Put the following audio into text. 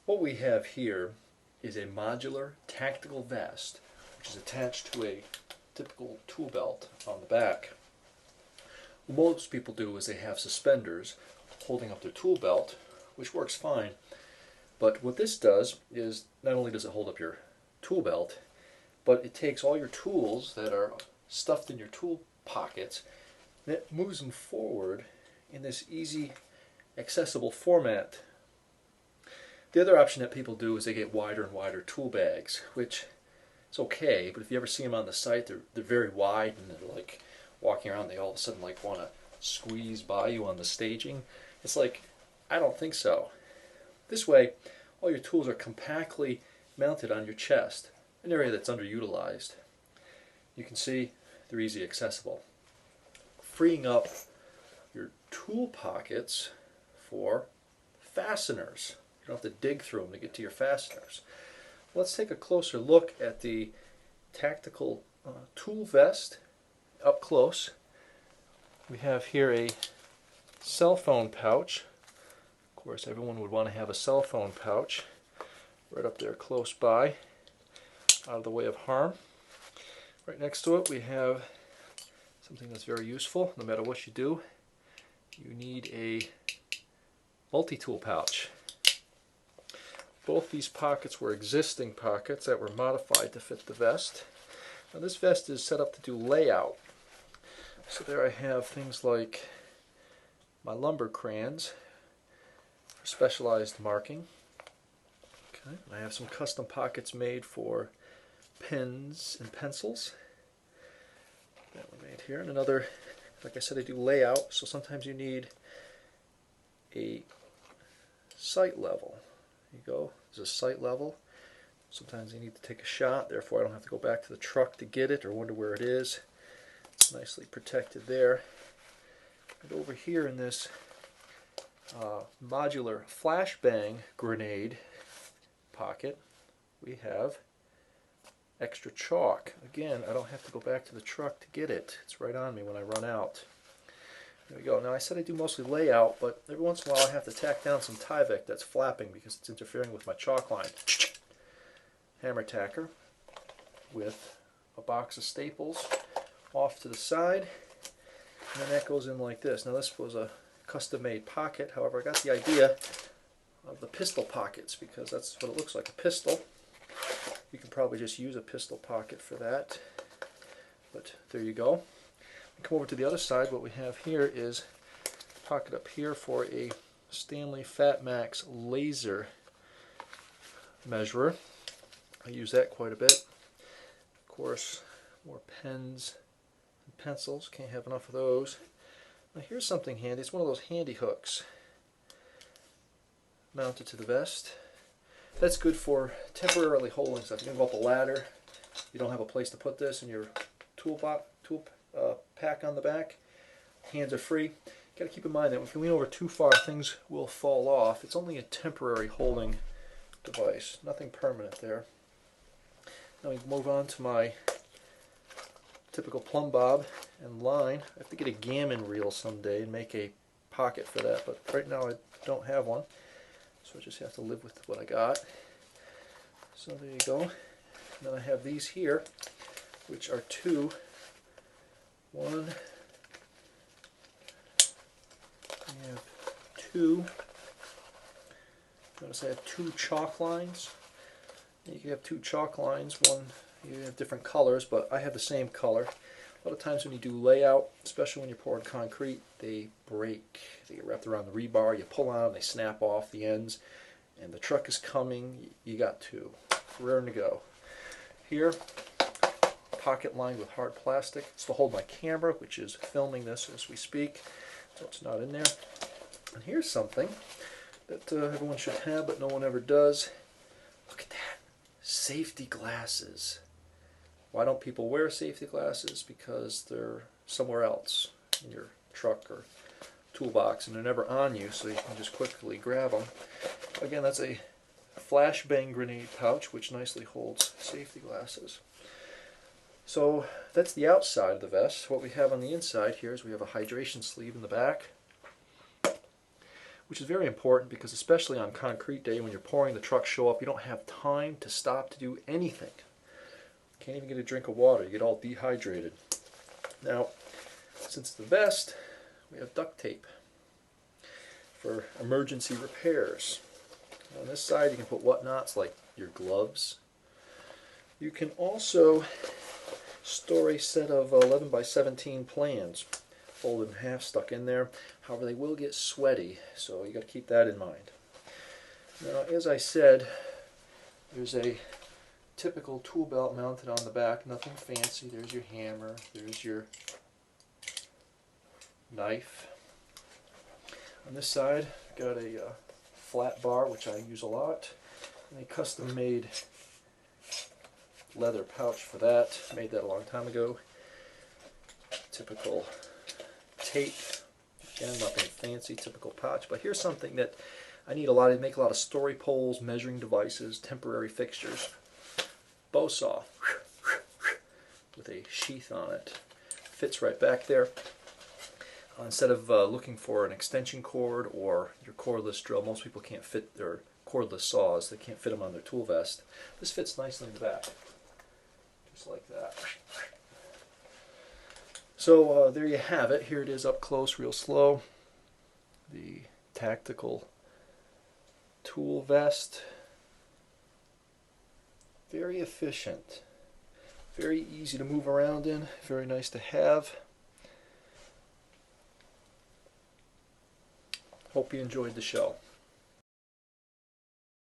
What we have here is a modular tactical vest which is attached to a typical tool belt on the back. What most people do is they have suspenders holding up their tool belt, which works fine. But what this does is not only does it hold up your tool belt, but it takes all your tools that are stuffed in your tool pockets and it moves them forward in this easy, accessible format. The other option that people do is they get wider and wider tool bags, which is okay, but if you ever see them on the site, they're very wide and they're like walking around, they all of a sudden like want to squeeze by you on the staging. It's like, I don't think so. This way, all your tools are compactly mounted on your chest, an area that's underutilized. You can see they're easily accessible, freeing up your tool pockets for fasteners. You don't have to dig through them to get to your fasteners. Let's take a closer look at the tactical tool vest up close. We have here a cell phone pouch. Of course, everyone would want to have a cell phone pouch right up there close by, out of the way of harm. Right next to it we have something that's very useful. No matter what you do, you need a multi-tool pouch. Both these pockets were existing pockets that were modified to fit the vest. Now this vest is set up to do layout. So there I have things like my lumber crayons for specialized marking. Okay, and I have some custom pockets made for pens and pencils. That one made here. And another, like I said, I do layout, so sometimes you need a sight level. There you go, there's a sight level. Sometimes you need to take a shot, therefore I don't have to go back to the truck to get it or wonder where it is. It's nicely protected there. And over here in this modular flashbang grenade pocket, we have extra chalk. Again, I don't have to go back to the truck to get it. It's right on me when I run out. There we go. Now I said I do mostly layout, but every once in a while I have to tack down some Tyvek that's flapping because it's interfering with my chalk line. Hammer tacker with a box of staples off to the side, and then that goes in like this. Now this was a custom-made pocket, however I got the idea of the pistol pockets because that's what it looks like, a pistol. You can probably just use a pistol pocket for that, but there you go. Come over to the other side. What we have here is a pocket up here for a Stanley Fatmax laser measurer. I use that quite a bit. Of course, more pens and pencils. Can't have enough of those. Now here's something handy. It's one of those handy hooks mounted to the vest. That's good for temporarily holding stuff. You can go up a ladder. You don't have a place to put this in your tool pack on the back. Hands are free. Got to keep in mind that if you lean over too far, things will fall off. It's only a temporary holding device, nothing permanent there. Now we move on to my typical plumb bob and line. I have to get a gammon reel someday and make a pocket for that, but right now I don't have one, so I just have to live with what I got. So there you go. And then I have these here, which are I have two. Notice I have two chalk lines. You can have two chalk lines. One, you have different colors, but I have the same color. A lot of times when you do layout, especially when you're pouring concrete, they break. They get wrapped around the rebar. You pull on them, they snap off the ends, and the truck is coming. You got two. Raring to go. Here, pocket lined with hard plastic. It's to hold my camera, which is filming this as we speak, so it's not in there. And here's something that everyone should have, but no one ever does. Look at that. Safety glasses. Why don't people wear safety glasses? Because they're somewhere else in your truck or toolbox and they're never on you, so you can just quickly grab them. Again, that's a flashbang grenade pouch which nicely holds safety glasses. So that's the outside of the vest. What we have on the inside here is we have a hydration sleeve in the back. which is very important because especially on concrete day when you're pouring the truck show up, you don't have time to stop to do anything. Can't even get a drink of water. You get all dehydrated. Now, since it's the vest, we have duct tape for emergency repairs. On this side you can put whatnots like your gloves. You can also store a set of 11 by 17 plans, folded in half, stuck in there. However, they will get sweaty, so you got to keep that in mind. Now, as I said, there's a typical tool belt mounted on the back, nothing fancy. There's your hammer, there's your knife. On this side, got a flat bar, which I use a lot, and a custom-made leather pouch for that. Made that a long time ago. Typical tape. Again, nothing fancy, typical pouch. But here's something that I need a lot. I make a lot of story poles, measuring devices, temporary fixtures. Bow saw with a sheath on it. Fits right back there. Instead of looking for an extension cord or your cordless drill, most people can't fit their cordless saws. They can't fit them on their tool vest. This fits nicely in the back, just like that. So there you have it. Here it is up close, real slow. The tactical tool vest. Very efficient. Very easy to move around in. Very nice to have. Hope you enjoyed the show.